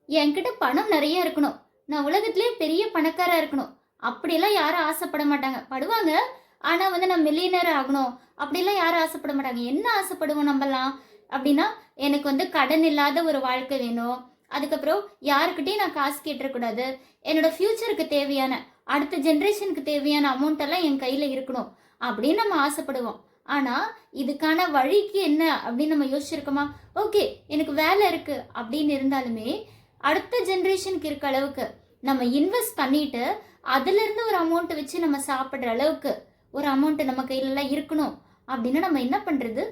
என்கிட்ட பணம் நிறைய இருக்கணும். நான் உலகத்திலேயே பெரிய பணக்காரா இருக்கணும். அப்படியெல்லாம் யாரும் ஆசைப்பட மாட்டாங்க. படுவாங்க. ஆனா நான் மில்லியனர் ஆகணும். அப்படிலாம் யாரும் ஆசைப்பட மாட்டாங்க. என்ன ஆசைப்படுவோம் நம்பலாம்? அப்படின்னா, எனக்கு கடன் இல்லாத ஒரு வாழ்க்கை வேணும். அதுக்கப்புறம் யாருக்கிட்டயும் நான் காசு கேட்டுறக்கூடாது. என்னோட ஃப்யூச்சருக்கு தேவையான, அடுத்த ஜெனரேஷனுக்கு தேவையான அமௌண்ட் எல்லாம் என் கையில இருக்கணும். அப்படின்னு நம்ம ஆசைப்படுவோம். ஆனா, இதுக்கான வழிக்கு என்ன அப்படின்னு நம்ம யோசிச்சிருக்கோமா? ஓகே, எனக்கு வேலை இருக்கு அப்படின்னு இருந்தாலுமே அடுத்த ஜென்ரேஷனுக்கு இருக்க அளவுக்கு நம்ம இன்வெஸ்ட் பண்ணிட்டு அதுல இருந்து ஒரு அமௌண்ட் வச்சு நம்ம சாப்பிடுற அளவுக்கு ஒரு அமௌண்ட் நம்ம கையில எல்லாம் இருக்கணும் அப்படின்னா நம்ம என்ன பண்றது?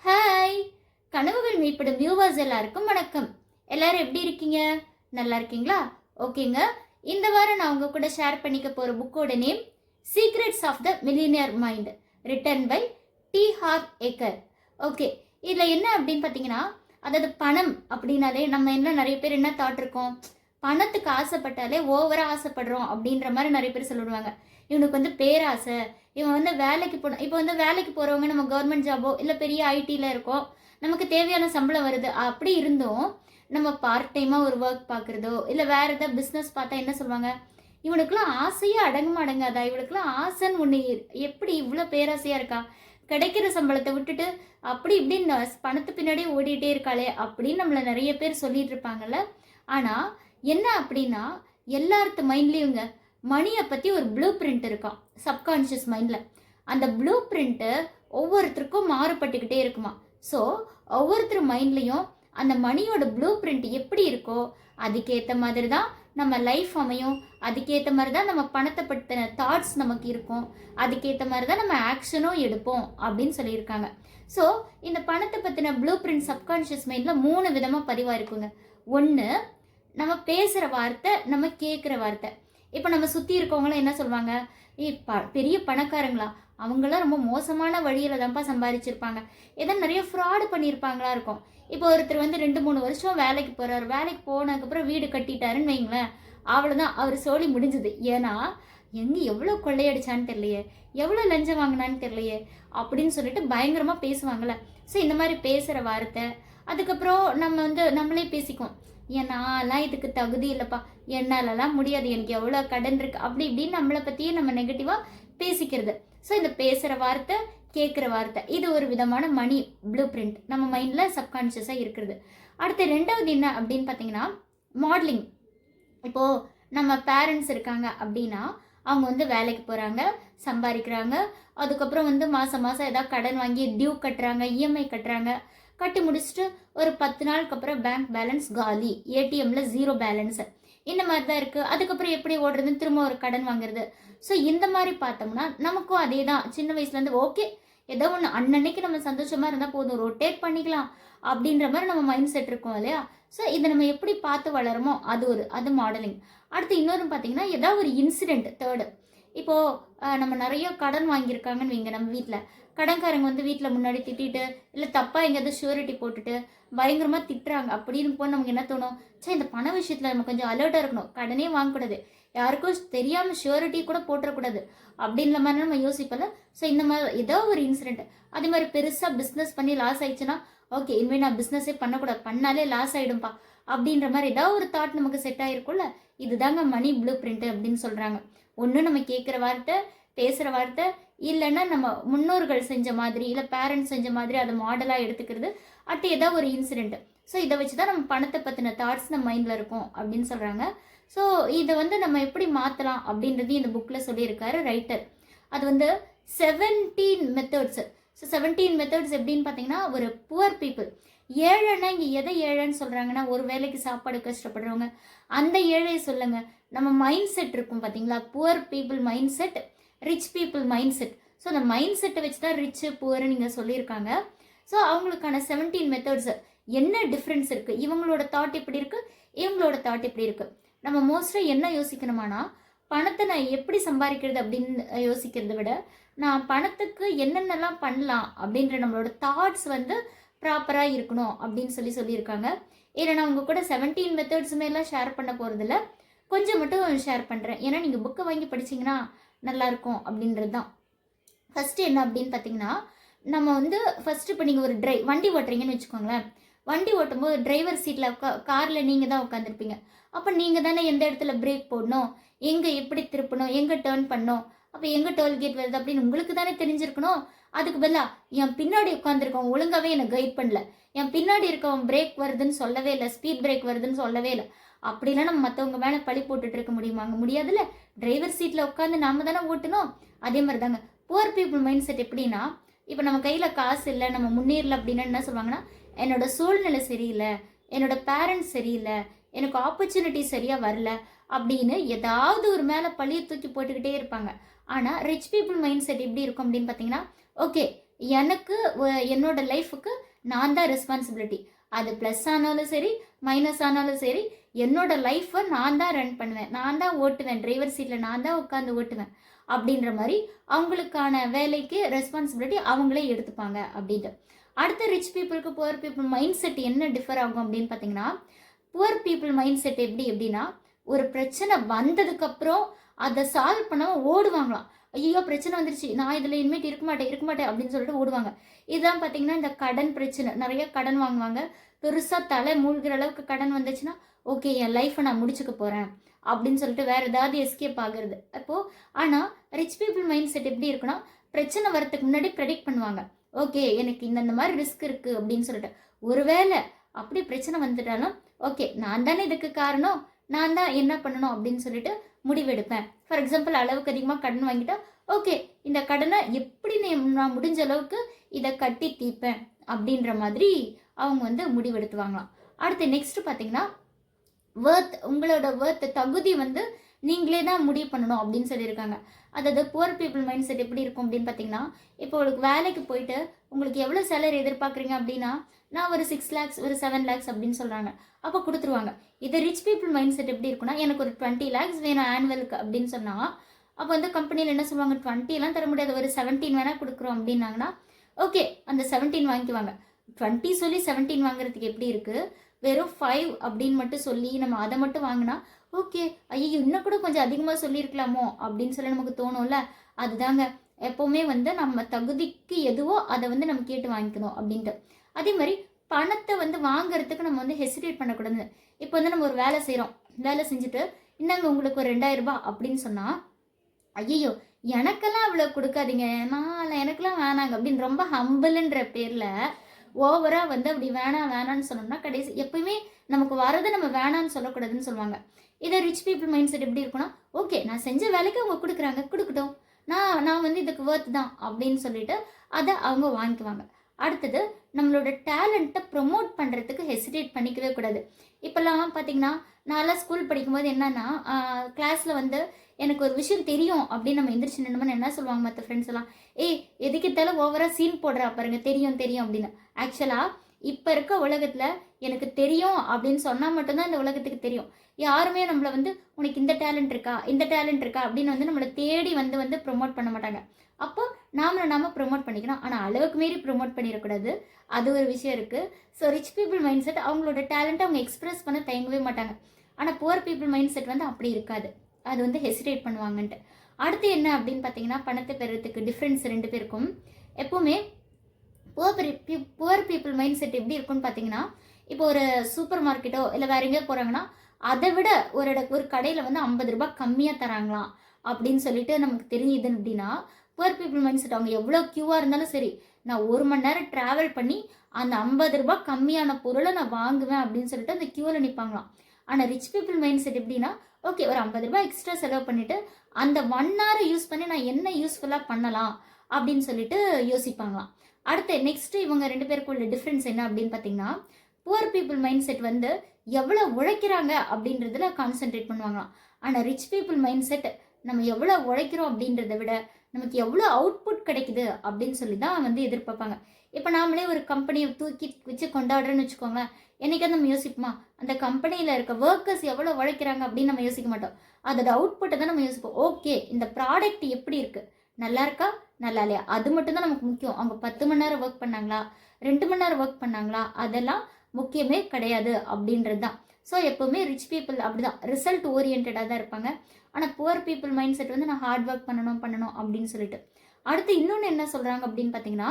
ஹாய், கனவுகள் மீட்படும் வியூவர்ஸ் எல்லாருக்கும் வணக்கம். எல்லாரும் எப்படி இருக்கீங்க? நல்லா இருக்கீங்களா? ஓகேங்க. இந்த வாரம் நான் உங்க கூட ஷேர் பண்ணிக்க போற புக்கோட name secrets of the millionaire mind, written by T Harv Eker. Okay, இதில் என்ன அப்படின்னு பார்த்தீங்கன்னா, அதாவது பணம் அப்படின்னாலே நம்ம என்ன நிறைய பேர் என்ன தாட் இருக்கோம், பணத்துக்கு ஆசைப்பட்டாலே ஓவராக ஆசைப்படுறோம் அப்படின்ற மாதிரி நிறைய பேர் சொல்லிடுவாங்க. இவனுக்கு பேராசை, இவன் வேலைக்கு போகணும். இப்போ வேலைக்கு போகிறவங்க நம்ம கவர்மெண்ட் ஜாபோ இல்லை பெரிய ஐடியில் இருக்கோம், நமக்கு தேவையான சம்பளம் வருது. அப்படி இருந்தும் நம்ம பார்ட் டைமாக ஒரு ஒர்க் பார்க்குறதோ இல்லை வேறு ஏதாவது பிஸ்னஸ் பார்த்தா என்ன சொல்லுவாங்க, இவனுக்குலாம் ஆசையே அடங்காதா, இவளுக்குலாம் ஆசைன்னு ஒன்று எப்படி இவ்வளோ பேராசையாக இருக்கா, கிடைக்கிற சம்பளத்தை விட்டுட்டு அப்படி இப்படின்னு பணத்து பின்னாடியே ஓடிட்டே இருக்காளே அப்படின்னு நம்மளை நிறைய பேர் சொல்லிட்டு இருப்பாங்கல்ல. ஆனால் என்ன அப்படின்னா, எல்லார்த்து மைண்ட்லேயுங்க மணியை பற்றி ஒரு ப்ளூ பிரிண்ட் இருக்கான் சப்கான்ஷியஸ் மைண்டில். அந்த ப்ளூ பிரிண்ட்டு ஒவ்வொருத்தருக்கும் மாறுபட்டுக்கிட்டே இருக்குமா. ஸோ ஒவ்வொருத்தர் மைண்ட்லேயும் அந்த மணியோட ப்ளூ பிரிண்ட் எப்படி இருக்கோ அதுக்கேற்ற மாதிரி தான் நம்ம லைஃப் அமையும். அதுக்கேற்ற மாதிரி தான் நம்ம பணத்தை பற்றின தாட்ஸ் நமக்கு இருக்கும். அதுக்கேற்ற மாதிரி தான் நம்ம ஆக்ஷனும் எடுப்போம் அப்படின்னு சொல்லியிருக்காங்க. ஸோ இந்த பணத்தை பற்றின ப்ளூ பிரிண்ட் சப்கான்ஷியஸ் மைண்டில் 3 விதமாக பதிவாக இருக்குங்க. ஒன்று, நம்ம பேசுகிற வார்த்தை, நம்ம கேட்குற வார்த்தை. இப்போ நம்ம சுற்றி இருக்கவங்களும் என்ன சொல்லுவாங்க, பெரிய பணக்காரங்களா, அவங்களாம் ரொம்ப மோசமான வழியில் தான்ப்பா சம்பாதிச்சிருப்பாங்க, ஏதோ நிறைய ஃப்ராடு பண்ணியிருப்பாங்களா இருக்கும். இப்போ ஒருத்தர் 2-3 வருஷம் வேலைக்கு போகிறார், வேலைக்கு போனதுக்கப்புறம் வீடு கட்டிட்டாருன்னு வைங்களேன், அவ்வளோதான், அவர் சோழி முடிஞ்சுது. ஏன்னா எங்கே எவ்வளோ கொள்ளையடிச்சான்னு தெரியலையே, எவ்வளோ லஞ்சம் வாங்கினான்னு தெரியலையே அப்படின்னு சொல்லிட்டு பயங்கரமாக பேசுவாங்கள்ல. ஸோ இந்த மாதிரி பேசுகிற வார்த்தை. அதுக்கப்புறம் நம்ம நம்மளே பேசிக்குவோம், நான்லாம் இதுக்கு தகுதி இல்லைப்பா, என்னாலலாம் முடியாது, எனக்கு எவ்வளோ கடன் இருக்கு, அப்படி இப்படின்னு நம்மளை பற்றியே நம்ம நெகட்டிவாக பேசிக்கிறது. ஸோ இந்த பேசுகிற வார்த்தை, கேட்குற வார்த்தை, இது ஒரு விதமான மணி ப்ளூ பிரிண்ட் நம்ம மைண்டில் சப்கான்ஷியஸாக இருக்கிறது. அடுத்து 2வது என்ன அப்படின்னு பார்த்தீங்கன்னா, மாடலிங். இப்போது நம்ம பேரண்ட்ஸ் இருக்காங்க அப்படின்னா அவங்க வேலைக்கு போகிறாங்க, சம்பாதிக்கிறாங்க, அதுக்கப்புறம் மாதம் மாதம் ஏதாவது கடன் வாங்கி டியூ கட்டுறாங்க, இஎம்ஐ கட்டுறாங்க, கட்டி முடிச்சுட்டு ஒரு 10 நாளுக்கு அப்புறம் பேங்க் பேலன்ஸ் காலி, ஏடிஎம்மில் 0 பேலன்ஸு, இந்த மாதிரி தான் இருக்குது. அதுக்கப்புறம் எப்படி ஓடுறதுன்னு திரும்ப ஒரு கடன் வாங்குறது. ஸோ இந்த மாதிரி பார்த்தோம்னா நமக்கும் அதே தான். சின்ன வயசுலேருந்து ஓகே, ஏதோ ஒன்று அன்னன்னைக்கு நம்ம சந்தோஷமாக இருந்தால் போதும், ரொட்டேட் பண்ணிக்கலாம் அப்படின்ற மாதிரி நம்ம மைண்ட் செட் இருக்கோம் இல்லையா. ஸோ இதை நம்ம எப்படி பார்த்து வளருமோ அது மாடலிங். அடுத்து இன்னொரு பார்த்தீங்கன்னா, ஏதாவது ஒரு இன்சிடெண்ட். தேர்டு, இப்போது நம்ம நிறைய கடன் வாங்கியிருக்காங்கன்னு வைங்க, நம்ம வீட்டில் கடன்காரங்க வீட்டில் முன்னாடி திட்டிட்டு இல்லை தப்பாக எங்கேயாவது ஷூரிட்டி போட்டுட்டு பயங்கரமாக திட்டுறாங்க அப்படின்னு போய் நமக்கு என்ன தோணும், சரி இந்த பண விஷயத்தில் நம்ம கொஞ்சம் அலர்ட்டாக இருக்கணும், கடனே வாங்கக்கூடாது, யாருக்கும் தெரியாமல் ஷூரிட்டி கூட போட்டுறக்கூடாது அப்படின்ற மாதிரி நம்ம யோசிப்பல. ஸோ இந்த மாதிரி ஏதோ ஒரு இன்சிடென்ட். அதே மாதிரி பெருசாக பிஸ்னஸ் பண்ணி லாஸ் ஆயிடுச்சுன்னா, ஓகே இனிமேல் நான் பிஸ்னஸே பண்ணக்கூடாது, பண்ணாலே லாஸ் ஆகிடும்பா அப்படின்ற மாதிரி ஏதாவது ஒரு தாட் நமக்கு செட் ஆகிருக்கும்ல. இதுதாங்க மணி ப்ளூ பிரிண்ட் அப்படின்னு சொல்கிறாங்க. ஒன்று நம்ம கேட்குற வார்த்தை, பேசுகிற வார்த்தை, இல்லைன்னா நம்ம முன்னோர்கள் செஞ்ச மாதிரி இல்லை பேரண்ட்ஸ் செஞ்ச மாதிரி அதை மாடலாக எடுத்துக்கிறது. அடுத்து ஏதாவது ஒரு இன்சிடென்ட். ஸோ இதை வச்சு தான் நம்ம பணத்தை பற்றின தாட்ஸ் நம்ம மைண்டில் இருக்கும் அப்படின்னு சொல்கிறாங்க. ஸோ இதை நம்ம எப்படி மாற்றலாம் அப்படின்றதையும் இந்த புக்கில் சொல்லியிருக்காரு ரைட்டர். அது 17 மெத்தட்ஸு. ஸோ 17 மெத்தட்ஸ் எப்படின்னு பார்த்தீங்கன்னா, ஒரு புவர் பீப்புள், ஏழைன்னா இங்கே எதை ஏழைன்னு சொல்கிறாங்கன்னா, ஒரு வேலைக்கு சாப்பாடு கஷ்டப்படுறவங்க, அந்த ஏழையை சொல்லுங்க. நம்ம மைண்ட் செட் இருக்கும் பார்த்தீங்களா, poor people mind set, rich people mind set. So அந்த மைண்ட் செட்டை வச்சு தான் ரிச்சு புவர்னு நீங்கள் சொல்லியிருக்காங்க. ஸோ அவங்களுக்கான 17 மெத்தட்ஸ் என்ன டிஃப்ரென்ஸ் இருக்குது, இவங்களோட தாட் எப்படி இருக்குது, இவங்களோட தாட் எப்படி இருக்குது. நம்ம மோஸ்ட்டாக என்ன யோசிக்கணுமானா, பணத்தை நான் எப்படி சம்பாதிக்கிறது அப்படின்னு யோசிக்கிறத விட, நான் பணத்துக்கு என்னென்னலாம் பண்ணலாம் அப்படின்ற நம்மளோட தாட்ஸ் ப்ராப்பராக இருக்கணும் அப்படின்னு சொல்லியிருக்காங்க. ஏன்னா நான் உங்கள் கூட 17 மெத்தட்ஸுமே எல்லாம் ஷேர் பண்ண போகிறதில்ல, கொஞ்சம் மட்டும் ஷேர் பண்ணுறேன். ஏன்னா நீங்கள் புக்கை வாங்கி படிச்சிங்கன்னா நல்லாயிருக்கும் அப்படின்றது தான். ஃபஸ்ட்டு என்ன அப்படின்னு பார்த்தீங்கன்னா, நம்ம வந்து ஃபஸ்ட்டு இப்போ நீங்கள் ஒரு வண்டி ஓட்டுறீங்கன்னு வச்சுக்கோங்களேன். வண்டி ஓட்டும்போது டிரைவர் சீட்டில் காரில் நீங்கள் தான் உட்காந்துருப்பீங்க. அப்போ நீங்கள் தானே எந்த இடத்துல பிரேக் போடணும், எங்கே எப்படி திருப்பணும், எங்கே டேர்ன் பண்ணணும், அப்போ எங்கே டோல்கேட் வருது அப்படின்னு உங்களுக்கு தானே தெரிஞ்சிருக்கணும். அதுக்கு பதிலாக என் பின்னாடி உட்காந்துருக்கவன் ஒழுங்காகவே என்னை கைட் பண்ணல, என் பின்னாடி இருக்கவன் பிரேக் வருதுன்னு சொல்லவே இல்லை, ஸ்பீட் பிரேக் வருதுன்னு சொல்லவே இல்லை. அப்படிலாம் நம்ம மற்றவங்க மேலே பழி போட்டுட்டு இருக்க முடியுமாங்க? முடியாதுல்ல. டிரைவர் சீட்டில் உட்காந்து நாம தானே ஓட்டணும். அதே மாதிரி தாங்க புவர் பீப்புள் மைண்ட் செட் எப்படின்னா, இப்போ நம்ம கையில் காசு இல்லை, நம்ம முன்னேறல அப்படின்னா என்ன சொல்லுவாங்கன்னா, என்னோட சூழ்நிலை சரியில்லை, என்னோட பேரண்ட்ஸ் சரியில்லை, எனக்கு ஆப்பர்ச்சுனிட்டி சரியாக வரல அப்படின்னு ஏதாவது ஒரு மேலே பழியை தூக்கி போட்டுக்கிட்டே இருப்பாங்க. ஆனால் ரிச் பீப்புள் மைண்ட் செட் எப்படி இருக்கும் அப்படின்னு பார்த்தீங்கன்னா, ஓகே எனக்கு என்னோட லைஃபுக்கு நான் தான் ரெஸ்பான்சிபிலிட்டி. அது ப்ளஸ் ஆனாலும் சரி மைனஸ் ஆனாலும் சரி என்னோட லைஃப்பை நான் தான் ரன் பண்ணுவேன், நான் தான் ஓட்டுவேன், டிரைவர் சீட்டில் நான் தான் உட்காந்து ஓட்டுவேன் அப்படின்ற மாதிரி அவங்களுக்கான வேலைக்கு ரெஸ்பான்சிபிலிட்டி அவங்களே எடுத்துப்பாங்க அப்படின்ட்டு. அடுத்த ரிச் பீப்புளுக்கு புவர் பீப்புள் மைண்ட் செட் என்ன டிஃபர் ஆகும் அப்படின்னு பார்த்தீங்கன்னா, புவர் பீப்புள் மைண்ட் செட் எப்படின்னா, ஒரு பிரச்சனை வந்ததுக்கப்புறம் அதை சால்வ் பண்ணாமல் ஓடுவாங்களாம். ஐயோ பிரச்சனை வந்துருச்சு, நான் இதில் இனிமேட்டு இருக்க மாட்டேன் அப்படின்னு சொல்லிட்டு ஓடுவாங்க. இதுதான் பார்த்தீங்கன்னா இந்த கடன் பிரச்சனை, நிறைய கடன் வாங்குவாங்க. பெருசாக தலை மூழ்கிற அளவுக்கு கடன் வந்துச்சுன்னா, ஓகே என் லைஃப்பை நான் முடிச்சுக்க போகிறேன் அப்படின்னு சொல்லிட்டு வேறு ஏதாவது எஸ்கேப் ஆகுறது. அப்போது ஆனால் ரிச் பீப்புள் மைண்ட் செட் எப்படி இருக்குன்னா, பிரச்சனை வரத்துக்கு முன்னாடி ப்ரெடிக்ட் பண்ணுவாங்க. ஓகே எனக்கு இந்த மாதிரி ரிஸ்க் இருக்குது அப்படின்னு சொல்லிட்டு, ஒருவேளை அப்படி பிரச்சனை வந்துட்டாலும் ஓகே நான் தானே இதுக்கு காரணம், நான் தான் என்ன பண்ணணும் அப்படின்னு சொல்லிட்டு முடிவெடுப்பேன். ஃபார் எக்ஸாம்பிள் அளவுக்கு அதிகமாக கடன் வாங்கிட்டா, ஓகே இந்த கடனை எப்படி நான் முடிஞ்ச அளவுக்கு இதை கட்டி தீர்ப்பேன் அப்படின்ற மாதிரி அவங்க வந்து முடிவெடுத்துவாங்களாம். அடுத்து நெக்ஸ்ட் பார்த்தீங்கன்னா, உங்களோட தகுதி வந்து நீங்களே தான் முடிவு பண்ணணும் அப்படின்னு சொல்லியிருக்காங்க. அதாவது புவர் பீப்புள் மைண்ட் செட் எப்படி இருக்கும் அப்படின்னு பார்த்தீங்கன்னா, இப்போ உங்களுக்கு வேலைக்கு போயிட்டு உங்களுக்கு எவ்வளோ சேலரி எதிர்பார்க்குறீங்க அப்படின்னா, நான் ஒரு 6 lakhs ஒரு 7 lakhs அப்படின்னு சொல்கிறாங்க. அப்போ கொடுத்துருவாங்க. இது ரிச் பீப்புள் மைண்ட் செட் எப்படி இருக்குன்னா, எனக்கு ஒரு 20 lakhs வேணும் ஆனுவலுக்கு அப்படின்னு சொன்னால், அப்போ வந்து கம்பெனியில் என்ன சொல்லுவாங்க, 20 தர முடியாது, ஒரு 17 வேணால் கொடுக்குறோம் அப்படின்னாங்கன்னா, ஓகே அந்த 17 வாங்கிக்குவாங்க. 20 சொல்லி 17 வாங்குறதுக்கு எப்படி இருக்குது, வெறும் 5 அப்படின்னு மட்டும் சொல்லி நம்ம அதை மட்டும் வாங்கினா, ஓகே ஐயோ இன்னும் கூட கொஞ்சம் அதிகமாக சொல்லியிருக்கலாமோ அப்படின்னு சொல்லி நமக்கு தோணும்ல. அதுதாங்க எப்போவுமே வந்து நம்ம தகுதிக்கு எதுவோ அதை வந்து நம்ம கேட்டு வாங்கிக்கணும் அப்படின்ட்டு. அதே மாதிரி பணத்தை வந்து வாங்குறதுக்கு நம்ம வந்து ஹெசிடேட் பண்ணக்கூடாது. இப்போ வந்து நம்ம ஒரு வேலை செய்கிறோம், வேலை செஞ்சுட்டு இந்தாங்க உங்களுக்கு ஒரு 2000 ரூபாய் அப்படின்னு சொன்னால், ஐயோ எனக்கெல்லாம் அவ்வளோ கொடுக்காதீங்க, எனக்கெல்லாம் வேணாங்க அப்படின்னு ரொம்ப ஹம்பிள்ன்ற பேரில் ஓவராக வந்து அப்படி வேணான்னு சொன்னோம்னா கடைசி எப்பயுமே நமக்கு வரதை நம்ம வேணான்னு சொல்லக்கூடாதுன்னு சொல்லுவாங்க. இதை ரிச் பீப்புள் மைண்ட் செட் எப்படி இருக்குன்னா, ஓகே நான் செஞ்ச வேலைக்கு அவங்க கொடுக்குறாங்க, கொடுக்கட்டும், நான் வந்து இதுக்கு ஒர்த் தான் அப்படின்னு சொல்லிட்டு அதை அவங்க வாங்கிக்குவாங்க. அடுத்தது நம்மளோட டேலண்ட்டை ப்ரொமோட் பண்ணுறதுக்கு ஹெசிடேட் பண்ணிக்கவே கூடாது. இப்போல்லாம் பார்த்தீங்கன்னா, நான்லாம் ஸ்கூல் படிக்கும்போது என்னன்னா, கிளாஸில் வந்து எனக்கு ஒரு விஷயம் தெரியும் அப்படின்னு நம்ம எந்திரிச்சு நின்னோம்னா என்ன சொல்லுவாங்க மற்ற ஃப்ரெண்ட்ஸ் எல்லாம், எதுக்கு இருந்தாலும் ஓவராக சீன் போடுறா பாருங்க, தெரியும் அப்படின்னு. ஆக்சுவலாக இப்போ இருக்க உலகத்தில் எனக்கு தெரியும் அப்படின்னு சொன்னால் மட்டும்தான் இந்த உலகத்துக்கு தெரியும். யாருமே நம்மளை வந்து உனக்கு இந்த டேலண்ட் இருக்கா அப்படின்னு வந்து நம்மளை தேடி வந்து ப்ரொமோட் பண்ண மாட்டாங்க. அப்போ நாம ப்ரொமோட் பண்ணிக்கணும், ஆனால் அளவுக்கு மீறி ப்ரொமோட் பண்ணிடக்கூடாது. அது ஒரு விஷயம் இருக்குது. So rich people mind set அவங்களோட டேலண்ட்டை அவங்க எக்ஸ்பிரஸ் பண்ண தயங்கவே மாட்டாங்க. ஆனால் புவர் பீப்புள் மைண்ட் செட் வந்து அப்படி இருக்காது, அது வந்து ஹெசிடேட் பண்ணுவாங்கன்ட்டு. அடுத்து என்ன அப்படின்னு பார்த்தீங்கன்னா, பணத்தை பெறுறதுக்கு டிஃப்ரென்ஸ் 2 பேருக்கும். எப்போவுமே புவர் பீப்புள் மைண்ட் செட் எப்படி இருக்குன்னு பார்த்தீங்கன்னா, இப்போ ஒரு சூப்பர் மார்க்கெட்டோ இல்லை வேற எங்கேயோ போகிறாங்கன்னா, அதை விட ஒரு கடையில் வந்து 50 ரூபாய் கம்மியாக தராங்களாம் அப்படின்னு சொல்லிட்டு நமக்கு தெரியுது அப்படின்னா, புவர் பீப்புள் மைண்ட் செட் அவங்க எவ்வளோ க்யூவாக இருந்தாலும் சரி, நான் 1 மணி நேரம் ட்ராவல் பண்ணி அந்த 50 ரூபாய் கம்மியான பொருளை நான் வாங்குவேன் அப்படின்னு சொல்லிட்டு அந்த க்யூவில் நிற்பாங்களாம். ஆனால் ரிச் பீப்புள் மைண்ட் செட் எப்படின்னா, ஓகே ஒரு 50 ரூபாய் எக்ஸ்ட்ரா செலவு பண்ணிவிட்டு அந்த 1 hour யூஸ் பண்ணி நான் என்ன யூஸ்ஃபுல்லாக பண்ணலாம் அப்படின்னு சொல்லிட்டு யோசிப்பாங்களாம். அடுத்து நெக்ஸ்ட் இவங்க 2 பேருக்குள்ள டிஃப்ரென்ஸ் என்ன அப்படின்னு பார்த்தீங்கன்னா, புவர் பீப்புள் மைண்ட் செட் வந்து எவ்வளோ உழைக்கிறாங்க அப்படின்றதுல கான்சென்ட்ரேட் பண்ணுவாங்களாம். ஆனால் ரிச் பீப்புள் மைண்ட் செட் நம்ம எவ்வளோ உழைக்கிறோம் அப்படின்றத விட நமக்கு எவ்வளோ அவுட்புட் கிடைக்குது அப்படின்னு சொல்லி தான் வந்து எதிர்பார்ப்பாங்க. இப்போ நாமளே ஒரு கம்பெனியை தூக்கி வச்சு கொண்டாடுறேன்னு வச்சுக்கோங்களேன், என்னைக்காவது நம்ம யோசிப்போமா, அந்த கம்பெனியில் இருக்க ஒர்க்கர்ஸ் எவ்வளோ உழைக்கிறாங்க அப்படின்னு நம்ம யோசிக்க மாட்டோம். அதோட அவுட்புட்டை தான் நம்ம யோசிப்போம். ஓகே இந்த ப்ராடக்ட் எப்படி இருக்குது, நல்லா இருக்கா நல்லா இல்லையா, அது மட்டும்தான் நமக்கு முக்கியம். அவங்க 10 மணி நேரம் ஒர்க் பண்ணாங்களா 2 மணி நேரம் ஒர்க் பண்ணாங்களா அதெல்லாம் முக்கியமே கிடையாது அப்படின்றது தான். ஸோ எப்போவுமே ரிச் பீப்புள் அப்படி தான் ரிசல்ட் ஓரியன்டாக தான் இருப்பாங்க. ஆனால் புவர் பீப்புள் மைண்ட் செட் வந்து நான் ஹார்ட் ஒர்க் பண்ணணும் அப்படின்னு சொல்லிட்டு. அடுத்து இன்னொன்று என்ன சொல்கிறாங்க அப்படின்னு பார்த்தீங்கன்னா,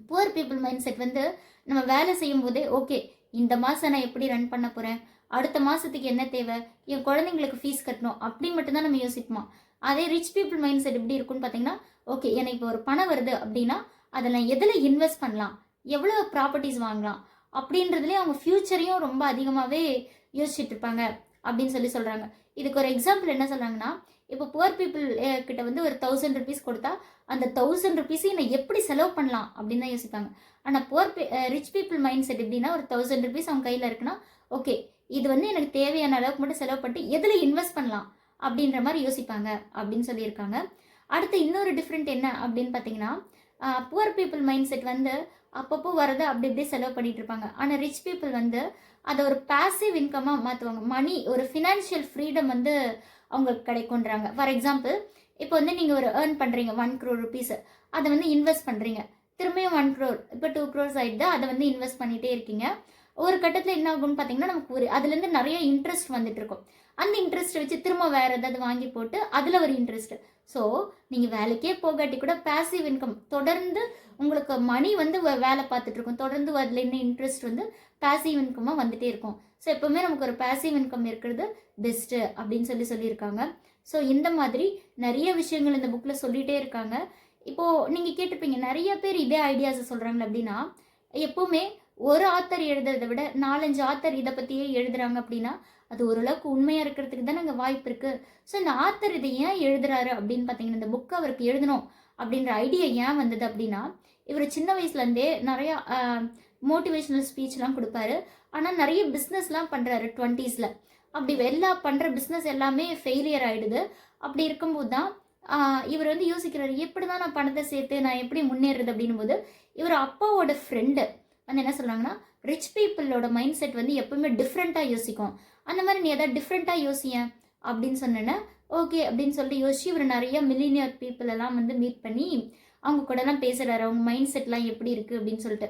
புவர் பீப்புள் மைண்ட் செட் வந்து நம்ம வேலை செய்யும் போதே ஓகே இந்த மாதம் நான் எப்படி ரன் பண்ண போகிறேன், அடுத்த மாதத்துக்கு என்ன தேவை, என் குழந்தைங்களுக்கு ஃபீஸ் கட்டணும் அப்படி மட்டும்தான் நம்ம யோசிப்போமா. அதே ரிச் பீப்புள் மைண்ட் செட் எப்படி இருக்குன்னு பார்த்தீங்கன்னா, ஓகே எனக்கு இப்போ ஒரு பணம் வருது அப்படின்னா அதில் எதில் இன்வெஸ்ட் பண்ணலாம், எவ்வளோ ப்ராப்பர்ட்டிஸ் வாங்கலாம் அப்படின்றதுலேயே அவங்க ஃப்யூச்சரையும் ரொம்ப அதிகமாகவே யோசிச்சுட்டு இருப்பாங்க அப்படின்னு சொல்கிறாங்க. இதுக்கு ஒரு எக்ஸாம்பிள் என்ன சொல்கிறாங்கன்னா, இப்போ புவர் பீப்புள் கிட்ட வந்து ஒரு 1000 rupees கொடுத்தா அந்த 1000 rupees-ஐயும் நான் எப்படி செலவு பண்ணலாம் அப்படின்னு தான் யோசிப்பாங்க. ஆனால் ரிச் பீப்புள் மைண்ட் செட் எப்படின்னா, ஒரு 1000 rupees அவங்க கையில் இருக்குன்னா ஓகே இது வந்து எனக்கு தேவையான அளவுக்கு மட்டும் செலவு பண்ணிட்டு எதில் இன்வெஸ்ட் பண்ணலாம் அப்படின்ற மாதிரி யோசிப்பாங்க அப்படின்னு சொல்லியிருக்காங்க. அடுத்து இன்னொரு டிஃப்ரெண்ட் என்ன அப்படின்னு பார்த்தீங்கன்னா, புவர் பீப்புள் மைண்ட் செட் வந்து அப்பப்போ வரதை அப்படி இப்படி செலவு பண்ணிட்டு இருப்பாங்க. ஆனால் ரிச் பீப்புள் வந்து அதை ஒரு பேசிவ் இன்கமாக மாற்றுவாங்க. மணி ஒரு ஃபினான்ஷியல் ஃப்ரீடம் வந்து அவங்களுக்கு கிடைக்குன்றாங்க. ஃபார் எக்ஸாம்பிள் இப்போ வந்து நீங்கள் ஒரு ஏர்ன் பண்ணுறீங்க 1 crore rupees, அதை வந்து இன்வெஸ்ட் பண்ணுறீங்க, திரும்பியும் 1 crore, இப்போ 2 crores ஆகிடுது, அதை வந்து இன்வெஸ்ட் பண்ணிகிட்டே இருக்கீங்க. ஒரு கட்டத்தில் என்ன ஆகும்னு பார்த்தீங்கன்னா, நமக்கு அதுலேருந்து நிறைய இன்ட்ரெஸ்ட் வந்துட்டு இருக்கும். அந்த இன்ட்ரெஸ்ட்டை வச்சு திரும்ப வேறு ஏதாவது வாங்கி போட்டு அதில் ஒரு இன்ட்ரெஸ்ட். ஸோ நீங்கள் வேலைக்கே போகாட்டி கூட பேசிவ் இன்கம் தொடர்ந்து உங்களுக்கு மணி வந்து வேலை பார்த்துட்டு இருக்கும், தொடர்ந்து அதில் என்ன இன்ட்ரெஸ்ட் வந்து பேசிவ் இன்கமாக வந்துகிட்டே இருக்கும். ஸோ எப்போவுமே நமக்கு ஒரு பேசிவ் இன்கம் இருக்கிறது பெஸ்ட்டு அப்படின்னு சொல்லியிருக்காங்க. ஸோ இந்த மாதிரி நிறைய விஷயங்கள் இந்த புக்கில் சொல்லிகிட்டே இருக்காங்க. இப்போது நீங்கள் கேட்டிருப்பீங்க நிறைய பேர் இதே ஐடியாஸை சொல்கிறாங்க அப்படின்னா, எப்போவுமே ஒரு ஆத்தர் எழுதுறதை விட 4-5 ஆத்தர் இதை பற்றியே எழுதுறாங்க அப்படின்னா அது ஓரளவுக்கு உண்மையாக இருக்கிறதுக்கு தான் அங்கே வாய்ப்பு இருக்குது. ஸோ இந்த ஆத்தர் இதை ஏன் எழுதுறாரு அப்படின்னு பார்த்தீங்கன்னா, இந்த புக்கை அவருக்கு எழுதணும் அப்படின்ற ஐடியா ஏன் வந்தது அப்படின்னா, இவர் சின்ன வயசுலேருந்தே நிறையா மோட்டிவேஷ்னல் ஸ்பீச்லாம் கொடுப்பாரு. ஆனால் நிறைய பிஸ்னஸ்லாம் பண்ணுறாரு 20s. அப்படி பண்ணுற பிஸ்னஸ் எல்லாமே ஃபெயிலியர் ஆகிடுது. அப்படி இருக்கும்போது தான் இவர் வந்து யோசிக்கிறாரு, எப்படி தான் நான் பணத்தை சேர்த்து நான் எப்படி முன்னேறது அப்படின்னும் போது, இவர் அப்பாவோட ஃப்ரெண்டு வந்து என்ன சொல்கிறாங்கன்னா, ரிச் பீப்புளோட மைண்ட் செட் வந்து எப்பவுமே டிஃப்ரெண்ட்டாக யோசிக்கும், அந்த மாதிரி நீ எதாவது டிஃப்ரெண்ட்டாக யோசியேன் அப்படின்னு சொன்னேன்னா ஓகே அப்படின்னு சொல்லிட்டு யோசிச்சு இவர் நிறைய மில்லினியர் பீப்புள் எல்லாம் வந்து மீட் பண்ணி அவங்க கூடலாம் பேசுகிறாரு, அவங்க மைண்ட் செட்லாம் எப்படி இருக்குது அப்படின்னு சொல்லிட்டு.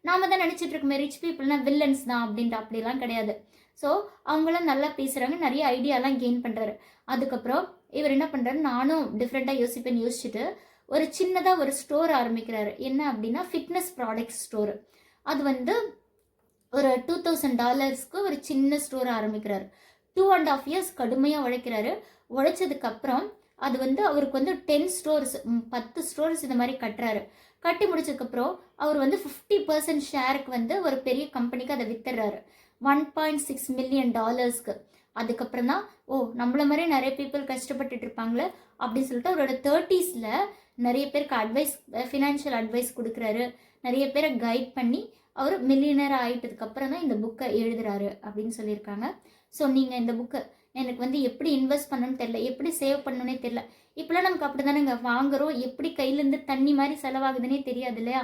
நாம தான் நினச்சிட்டு இருக்கோமே ரிச் பீப்புள்னா வில்லன்ஸ் தான் அப்படின்ட்டு, அப்படிலாம் கிடையாது. ஸோ அவங்களாம் நல்லா பேசுகிறாங்க, நிறைய ஐடியாலாம் கெயின் பண்ணுறாரு. அதுக்கப்புறம் இவர் என்ன பண்ணுறாரு, நானும் டிஃப்ரெண்ட்டாக யோசிப்பேன்னு யோசிச்சுட்டு ஒரு சின்னதாக ஒரு ஸ்டோர் ஆரம்பிக்கிறாரு. என்ன அப்படின்னா ஃபிட்னஸ் ப்ராடக்ட் ஸ்டோரு. அது வந்து ஒரு $2000 ஒரு சின்ன ஸ்டோர் ஆரம்பிக்கிறாரு. 2.5 years கடுமையாக உழைக்கிறாரு. உழைச்சதுக்கப்புறம் அது வந்து அவருக்கு வந்து 10 stores 10 stores இந்த மாதிரி கட்டுறாரு. கட்டி முடிச்சதுக்கப்புறம் அவர் வந்து 50% ஷேருக்கு வந்து ஒரு பெரிய கம்பெனிக்கு அதை வித்துறாரு $1.6 million. அதுக்கப்புறம் தான் நம்மள மாதிரி நிறைய பீப்புள் கஷ்டப்பட்டுட்டு இருப்பாங்களே அப்படின்னு சொல்லிட்டு அவரோட 30s நிறைய பேருக்கு ஃபினான்ஷியல் அட்வைஸ் கொடுக்குறாரு, நிறைய பேரை கைட் பண்ணி அவர் மில்லியனர் ஆகிட்டதுக்கப்புறம் தான் இந்த புக்கை எழுதுறாரு அப்படின்னு சொல்லியிருக்காங்க. ஸோ நீங்கள் இந்த புக்கை எனக்கு வந்து எப்படி இன்வெஸ்ட் பண்ணணும்னு தெரில, எப்படி சேவ் பண்ணணுன்னே தெரில, இப்போலாம் நமக்கு அப்படி தானே வாங்குகிறோம், எப்படி கையிலேருந்து தண்ணி மாதிரி செலவாகுதுன்னே தெரியாது இல்லையா.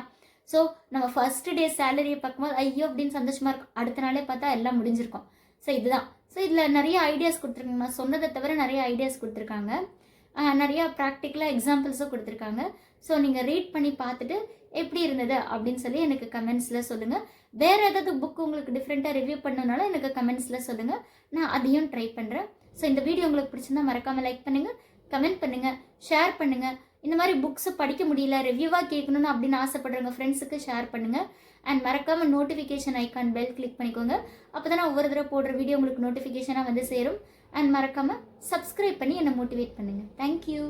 ஸோ நம்ம ஃபஸ்ட்டு டே சேலரியை பார்க்கும்போது ஐயோ அப்படின்னு சந்தோஷமாக இருக்கும், அடுத்த நாளே பார்த்தா எல்லாம் முடிஞ்சிருக்கும். ஸோ இதுதான். ஸோ இதில் நிறைய ஐடியாஸ் கொடுத்துருக்காங்க, நான் சொன்னதை தவிர நிறைய ஐடியாஸ் கொடுத்துருக்காங்க, நிறையா ப்ராக்டிக்கலாக எக்ஸாம்பிள்ஸும் கொடுத்துருக்காங்க. ஸோ நீங்கள் ரீட் பண்ணி பார்த்துட்டு எப்படி இருந்தது அப்படின்னு சொல்லி எனக்கு கமெண்ட்ஸில் சொல்லுங்கள். வேறு ஏதாவது புக் உங்களுக்கு டிஃப்ரெண்ட்டாக ரிவ்யூ பண்ணனாலும் எனக்கு கமெண்ட்ஸில் சொல்லுங்கள், நான் அதையும் ட்ரை பண்ணுறேன். ஸோ இந்த வீடியோ உங்களுக்கு பிடிச்சிருந்தா மறக்காமல் லைக் பண்ணுங்கள், கமெண்ட் பண்ணுங்கள், ஷேர் பண்ணுங்கள். இந்த மாதிரி புக்ஸை படிக்க முடியல ரிவ்யூவாக கேட்கணுன்னு அப்படின்னு ஆசைப்படுறவங்க ஃப்ரெண்ட்ஸுக்கு ஷேர் பண்ணுங்கள். அண்ட் மறக்காமல் நோட்டிஃபிகேஷன் ஐக்கான் பெல் கிளிக் பண்ணிக்கோங்க, அப்போ தான் ஒவ்வொரு தடவை போடுற வீடியோ உங்களுக்கு நோட்டிஃபிகேஷனாக வந்து சேரும். அண்ட் மறக்காமல் சப்ஸ்கிரைப் பண்ணி என்னை மோட்டிவேட் பண்ணுங்கள். தேங்க்யூ.